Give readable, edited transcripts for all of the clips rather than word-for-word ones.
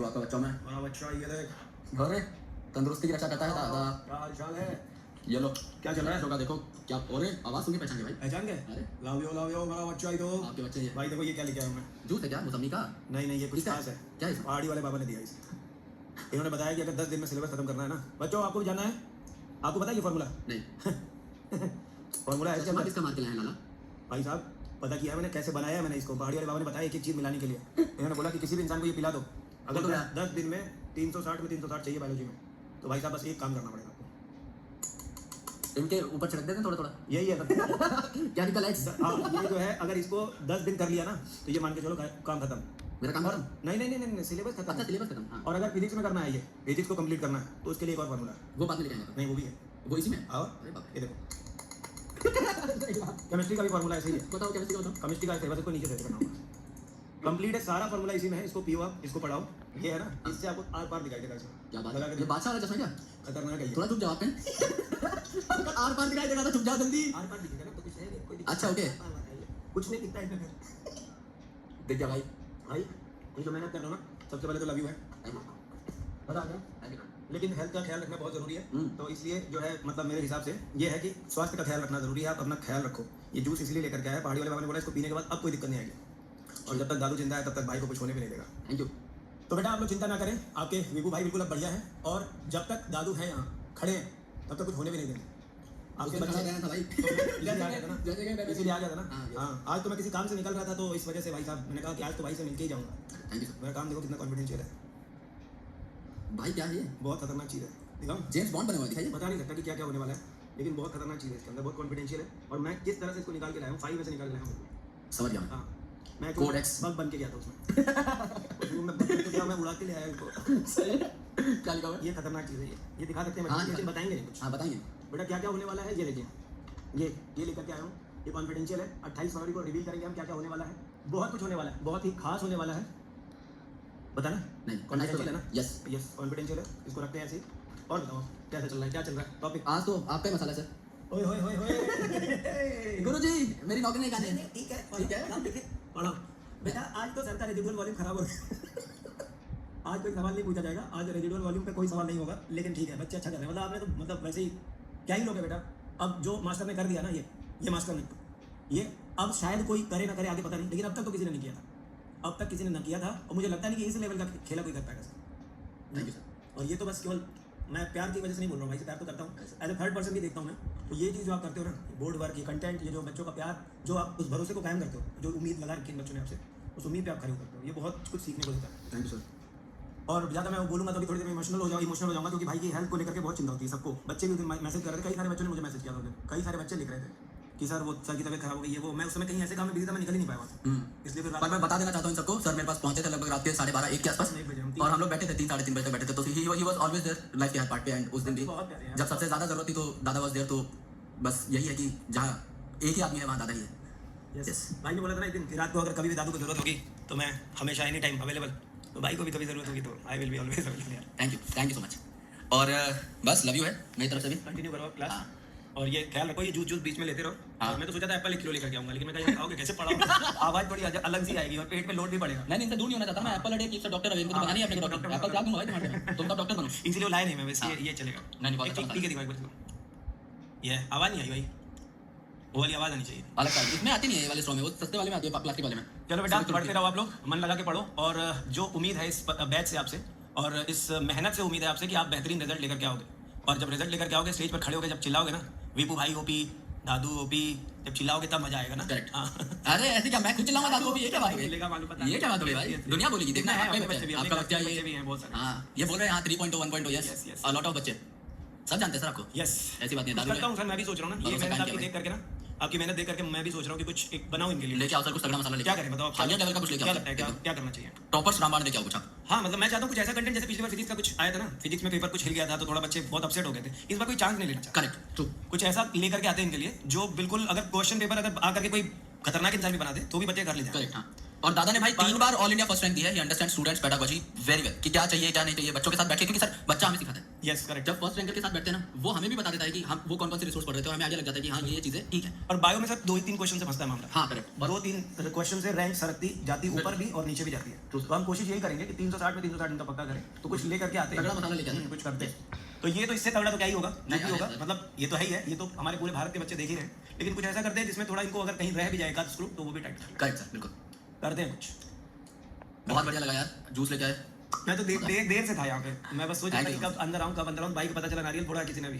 आपका बच्चों में हमारा बच्चा ये देख अरे तंदुरुस्ती की रक्षा करता है दादा। क्या हाल चाल है? ये लो क्या चल रहा है? होगा देखो क्या। और आवाज सुन के पहचान गए भाई। पहचान गए? अरे लावियो हमारा बच्चा ही तो। आपके बच्चे ये भाई देखो ये क्या लेके आया हूं मैं। जूस है क्या मौसमी का? नहीं ये कुछ इसका? खास है। क्या है इसका? पहाड़ी वाले बाबा ने दिया इसे। इन्होंने बताया कि अगर 10 दिन में सिलेबस खत्म करना है ना बच्चों, आपको भी जानना है। आपको पता है ये फॉर्मूला? नहीं फॉर्मूला है चश्मा किसका मार के लाए हैं लाला? भाई साहब, पता किया है मैंने कैसे बनाया है मैंने इसको। पहाड़ी वाले बाबा ने बताया एक एक चीज मिलाने के लिए। इन्होंने बोला कि किसी भी इंसान को ये पिला दो, अगर तो 10 दिन में 360 में 360 चाहिए बायोलॉजी में, तो भाई साहब बस एक काम करना पड़ेगा आपको। इनके ऊपर छिड़क देते हैं थोड़ा थोड़ा। यही है क्या निकल है? हाँ, ये जो है अगर इसको 10 दिन कर लिया ना तो ये मान के चलो काम खत्म। मेरा काम खत्म? नहीं सिलेबस खत्म। अच्छा सिलेबस खत्म। हाँ और अगर फिजिक्स में करना है, ये फिजिक्स को कंप्लीट करना है तो उसके लिए एक और फार्मूला है। वो बाद में लेके आएंगे। नहीं वो भी है। वो इसी में? और अरे बाप ये देखो केमिस्ट्री का भी फार्मूला ऐसे ही है। बताओ केमिस्ट्री का बताओ। केमिस्ट्री का ऐसे है, बस इसको नीचे से करना होगा। कंप्लीट है सारा फार्मूला इसी में है। इसको पियो आप, इसको पढ़ाओ। ये है ना, इससे आपको आर पार दिखाई देगा। इसमें क्या बात लगा है? के ये बादशाह वाला चश्मा क्या? खतरनाक है ये। थोड़ा चुप जाओ आप। आर पार दिखाई देगा तो चुप जाओ जल्दी। आर पार दिखेगा ना तो कुछ है नहीं, कोई दिक्कत अच्छा, ओके। नहीं। कुछ नहीं दिखता है। देख गया भाई। भाई ये जो मेहनत कर रहा हूँ ना, सबसे पहले तो लव यू है, बता दें। लेकिन हेल्थ का ख्याल रखना बहुत जरूरी है। तो इसलिए जो है मतलब मेरे हिसाब से ये है कि स्वास्थ्य का ख्याल रखना जरूरी है। आप अपना ख्याल रखो। ये जूस इसलिए लेकर के आया, पहाड़ी वाले बाबा ने बोला इसको पीने के बाद अब कोई दिक्कत नहीं आएगी, और जब तक दादू जिंदा है तब तक भाई को कुछ होने भी नहीं देगा। Thank you. तो बेटा आप लोग चिंता ना करें, आपके विभू भाई बिल्कुल अब बढ़िया है, और जब तक दादू है यहाँ खड़े हैं तब तक कुछ होने भी नहीं देंगे। आपके बच्चे रहना था भाई। इसलिए आ गया था ना, इसलिए आ गया था ना। हाँ, हाँ, आज तो मैं किसी काम से निकल रहा था तो इस वजह से भाई साहब मैंने कहा कि आज तो भाई से मिलके ही जाऊँगा। थैंक यू मेरा काम देखो कितना कॉन्फिडेंशियल है भाई। क्या है ये? बहुत खतरनाक चीज़ है। दिखाऊं? जेम्स बॉन्ड बने हुए दिखाइए। बता नहीं सकता कि क्या क्या होने वाला है, लेकिन बहुत खतरनाक चीज़ है इसके अंदर, बहुत कॉन्फिडेंशियल है। और मैं किस तरह से इसको निकाल के लाया हूँ, 5 में से निकाल के लाया हूँ। समझ गया मैं। हाँ, मैं Codex। बग बन के गया था उसमें। उस रूम में बग बन के गया, मैं उड़ा के ले आया इसको। सही है। क्या लिखा हुआ है? ये खतरनाक चीज़ है। ये दिखा सकते हैं हाँ, बच्चे, लेकिन बताएंगे नहीं कुछ। हाँ बताइए। बेटा क्या क्या होने वाला है ये देखिए। ये लेकर के आया हूँ। ये कॉन्फिडेंशियल है। 28 फरवरी को रिवील करेंगे हम क्या क्या होने वाला है। बहुत कुछ होने वाला है, बहुत ही खास होने वाला है। बताना नहीं कॉन्फिडेंशियल है ना? यस। यस कॉन्फिडेंशियल है, इसको रखते हैं ऐसे ही। और बताओ कैसा चल रहा है, क्या चल रहा है टॉपिक? आज तो आपका ही मसाला है सर। ओए होए होए होए। गुरुजी मेरी नौकरी नहीं खाने। ठीक है ठीक है। पढ़ो बेटा। आज तो सर का रेजिडुअल वॉल्यूम खराब हो गया। आज कोई सवाल नहीं पूछा जाएगा, आज रेजिडुअल वॉल्यूम पे कोई सवाल नहीं होगा। लेकिन ठीक है, बच्चे अच्छा कर रहे हैं। मतलब आपने तो मतलब वैसे ही क्या ही लोगे बेटा। अब जो मास्टर ने कर दिया ना, ये मास्टर ने, ये अब शायद कोई करे ना करे आगे पता नहीं, लेकिन अब तक तो किसी ने नहीं किया था। अब तक किसी ने ना किया था, और मुझे लगता नहीं कि इस लेवल का खेला कोई कर पाएगा सर। Thank you sir. और ये तो बस केवल मैं प्यार की वजह से नहीं बोल रहा हूँ भाई, से प्यार तो करता हूँ, एज ए थर्ड पर्सन भी देखता हूँ मैं। तो ये चीज़ जो आप करते हो ना, बोर्ड वर्क, ये कंटेंट, ये जो बच्चों का प्यार, जो आप उस भरोसे को कायम करते हो, जो उम्मीद लगा रखी है बच्चों ने आपसे, उस उम्मीद पे आप खड़े उतरते हो, ये बहुत कुछ सीखने को देता है। Thank you sir. और ज़्यादा मैं बोलूँगा तो अभी थोड़ी देर में इमोशनल हो जाऊँगा, क्योंकि भाई की हेल्थ को लेकर के बहुत चिंता होती है सबको। बच्चे भी मैसेज कर रहे थे, कई सारे बच्चों ने मुझे मैसेज किया था, कई सारे बच्चे लिख रहे थे कि सर वो सर की तबीयत खराब हो गई है, वो मैं उस समय कहीं ऐसे काम में बिजी था, मैं निकल ही नहीं पाया वहाँ से। इसलिए फिर पर मैं बता देना चाहता हूँ इन सबको, सर मेरे पास पहुंचे थे लगभग रात के 12:30-1 के आसपास, और हम लोग बैठे थे 3 साढ़े 3 बजे तक बैठे थे। तो he was always their life के हर पार्ट पे। एंड उस दिन भी बहुत प्यारे हैं। जब सबसे ज्यादा जरूरत थी तो दादा वाज देयर। तो बस यही है कि जहाँ एक ही आदमी है वहाँ दादा ही है। यस भाई ने बोला था ना एक दिन कि रात को अगर कभी भी दादू को जरूरत होगी तो मैं हमेशा एनी टाइम अवेलेबल। तो भाई को भी कभी जरूरत होगी तो I will be always available. Thank you so much. और बस लव यू है मेरी तरफ से भी। कंटिन्यू करो क्लास, और ये ख्याल रखो, ये जूस बीच में लेते रहो। हाँ। मैं तो सोचा था एप्पल 1 किलो लेकर के आऊंगा, लेकिन मैं कहा खाओगे कैसे, पढ़ाओगे आवाज थोड़ी अलग सी आएगी और पेट पे लोड भी पड़ेगा। नहीं इनसे दूर नहीं होना चाहता मैं। एप्पल अड़े की डॉक्टर है, इनको तो बनानी है अपने को डॉक्टर। एप्पल क्या दूंगा भाई तुम्हारे, तुम तो डॉक्टर बनो। इसीलिए वो लाए नहीं मैं, वैसे ये चलेगा। नहीं बहुत ठीक अच्छा। है दिखाओ एक बार। ये आवाज नहीं आई भाई, वो वाली आवाज आनी चाहिए। अलग सा इसमें आती नहीं है ये वाले स्ट्रॉ में, वो सस्ते वाले में आती है, प्लास्टिक वाले में। चलो बेटा पढ़ते रहो आप लोग, मन लगा के पढ़ो। और जो उम्मीद है इस बैच से आपसे, और इस मेहनत से उम्मीद है आपसे कि आप बेहतरीन रिजल्ट लेकर के आओगे। और जब रिजल्ट लेकर के आओगे, स्टेज पर खड़े होकर जब चिल्लाओगे ना, विपू भाई ओपी, दादू ओपी, जब चिल्लाओगे तब मजा आएगा ना। करेक्ट। हाँ। अरे ऐसे क्या मैं खुद चिल्लाऊंगा दादू भी? ये क्या बात हुई? चिल्लेगा मालूम पता ये क्या बात हुई भाई? दुनिया बोलेगी, देखना है आपके बच्चे, आपका बच्चा बच्चे भी ये। हैं बहुत सारे। हाँ ये बोल रहे हैं 3.0 1.0 Yes, yes yes. A lot of बच्चे सब जानते हैं सर आपको। यस ऐसी बात नहीं है, दादू करता हूँ सर, मैं भी सोच रहा हूँ ना, ये भरोसा मेहनत कायम आपकी किया देख करके ना, आपकी मेहनत देख करके मैं भी सोच रहा हूँ कि कुछ एक बनाऊँ इनके लिए। लेके आओ सर कुछ तगड़ा मसाला लेके क्या करें बताओ, हालिया लेवल का कुछ लेके क्या आओ लगता है, क्या करना चाहिए? टॉपर्स रामबाण लेके आओ कुछ आप। हाँ मतलब मैं चाहता हूँ कुछ ऐसा कंटेंट, जैसे पिछली बार फिजिक्स का कुछ आया था ना, फिजिक्स में पेपर कुछ हिल गया था तो थोड़ा बच्चे बहुत अपसेट हो गए थे। इस बार कोई चांस नहीं लेना चाहता। Correct true. कुछ ऐसा लेकर के आते हैं इनके लिए जो बिल्कुल, अगर क्वेश्चन पेपर अगर आकर के कोई खतरनाक इंसान भी बना दे तो भी बच्चे कर ले जाए। करेक्ट हाँ। और दादा ने भाई 3 बार ऑल इंडिया फर्स्ट रैंक दिया है। ही understand students pedagogy very well कि क्या चाहिए क्या नहीं चाहिए बच्चों के साथ बैठ के, क्योंकि सर बच्चा हमें सिखाता है। Yes correct. जब फर्स्ट रैंकर के साथ बैठते हैं ना, वो हमें भी बता देता है कि हम वो कौन कौन से रिसोर्स पढ़ रहे थे, हमें आगे लग जाता है कि हाँ ये चीजें ठीक है। और बायो में सर 2 ही 3 क्वेश्चन से फंसता है मामला। हाँ करेक्ट। 2-3 क्वेश्चन से रैंक सरकती जाती ऊपर भी और नीचे भी जाती है। तो हम कोशिश यही करेंगे कि 360 में 360 इनका पक्का करें, तो कुछ लेकर के आते हैं, तगड़ा मसाला लेके आते हैं। कुछ करते हैं। तो ये तो इससे तगड़ा तो क्या ही होगा, नहीं, नहीं होगा, नहीं, मतलब ये तो है ही है, ये तो हमारे पूरे भारत के बच्चे देख ही रहे हैं। लेकिन कुछ ऐसा करते हैं जिसमें थोड़ा इनको अगर कहीं रह भी जाएगा स्क्रू तो वो भी टाइट करेक्ट सर, बिल्कुल करते हैं कुछ। बहुत बढ़िया लगा यार, जूस लेके आए। मैं तो देर से था यहाँ पे, मैं बस सोच रहा था कि कब अंदर आऊँ कब अंदर आऊँ। भाई को पता चला नारियल फोड़ा किसी ने भी।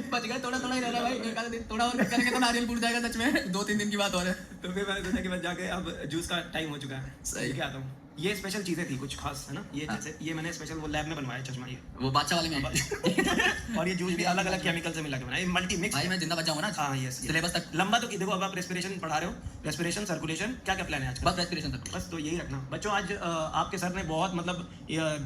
बच गए, थोड़ा थोड़ा ही रह रहा है भाई, एक आधा दिन थोड़ा और करेंगे तो नारियल फूट जाएगा सच में। 2-3 दिन की बात और है। तो फिर मैंने सोचा कि बस जाके अब जूस का टाइम हो चुका है, सही। क्या आता हूँ। ये स्पेशल चीजें थी कुछ खास, है ना। ये जैसे ये मैंने स्पेशल वो लैब में बनवाया चश्मा, ये वो बादशाह वाले में। और ये जूस भी अलग अलग केमिकल से मिला के बनाया, ये मल्टी मिक्स। भाई मैं जिंदा बच जाऊंगा ना। हाँ यस। सिलेबस तक लंबा तो देखो, अब आप रेस्पिरेशन पढ़ा रहे हो, रेस्पिरेशन सर्कुलेशन क्या क्या प्लान है आज का? बस रेस्पिरेशन तक। बस तो यही रखना बच्चों। आज आपके सर ने बहुत मतलब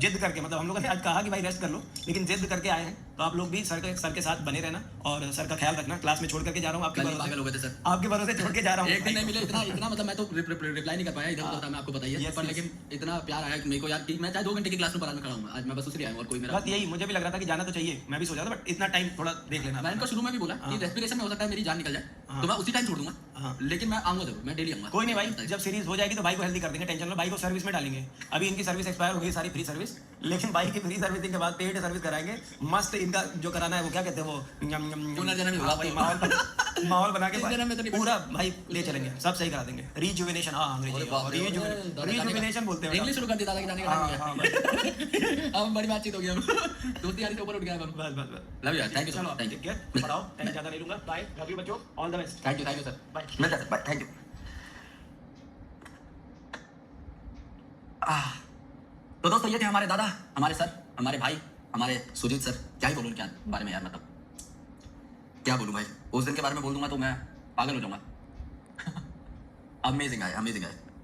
जिद करके, मतलब हम लोगों ने आज कहा कि भाई रेस्ट कर लो, लेकिन जिद करके आए हैं। तो आप लोग भी सर के साथ बने रहना और सर का ख्याल रखना। क्लास में छोड़ करके जा रहा हूँ आपके कल ही भरोसे, पागल हो गए थे सर। आपके भरोसे छोड़ के जा रहा हूँ। एक दिन नहीं मिले, इतना मतलब मैं तो रिप्लाई नहीं कर पाया इधर उधर था, मैं आपको बताइए। Yes, पर yes. लेकिन इतना प्यार आया कि मेरे को यार कि मैं चाहे 2 घंटे की क्लास में पढ़ाने खड़ा हूँ आज, मैं बस उसी लिए आया हूँ और कोई मेरा। बस यही मुझे भी लग रहा था कि जाना तो चाहिए, मैं भी सोचा था, बट इतना टाइम थोड़ा देख लेना। मैं इनको शुरू में भी बोला कि रेस्पिरेशन में हो सकता है मेरी जान निकल जाए, तो मैं उसी टाइम छोड़ दूंगा, हाँ। लेकिन मैं आऊंगा जरूर, मैं डेली आऊंगा। कोई नहीं भाई, जब सीरीज हो जाएगी तो भाई को हेल्दी कर देंगे, टेंशन लो। भाई को सर्विस में डालेंगे। अभी इनकी सर्विस एक्सपायर हो गई सारी, फ्री सर्विस, लेकिन भाई की फ्री सर्विसिंग के बाद पेड सर्विस कराएंगे मस्त। इनका जो कराना है वो क्या कहते हैं, वो पुनर्जन्म ही होगा भाई, आपको। माहौल बना के इस जन्म में तो नहीं पूरा भाई ले चलेंगे, सब सही करा देंगे। रिजुविनेशन, हाँ अंग्रेजी रिजुविनेशन बोलते हैं। इंग्लिश शुरू कर दिया दादा के जाने का हाँ टाइम हाँ हो गया। अब बड़ी बातचीत हो गई, हम दोस्ती यारी से ऊपर उठ गया हम। बस बस बस। लव यू यार, थैंक यू चलो सर, थैंक यू, पढ़ाओ, टाइम ज़्यादा नहीं लूंगा। बाय, लव यू बच्चों, all the best. Thank you sir, bye. मिलते हैं सर, बाय, थैंक यू। तो दोस्तों ये थे हमारे दादा, हमारे सर, हमारे भाई, हमारे सुजीत सर। क्या ही बोलूं इनके बारे में यार, मतलब क्या बोलूं भाई। उस दिन के बारे में बोल दूंगा तो मैं पागल हो जाऊंगा। अमेजिंग है, अमेजिंग है।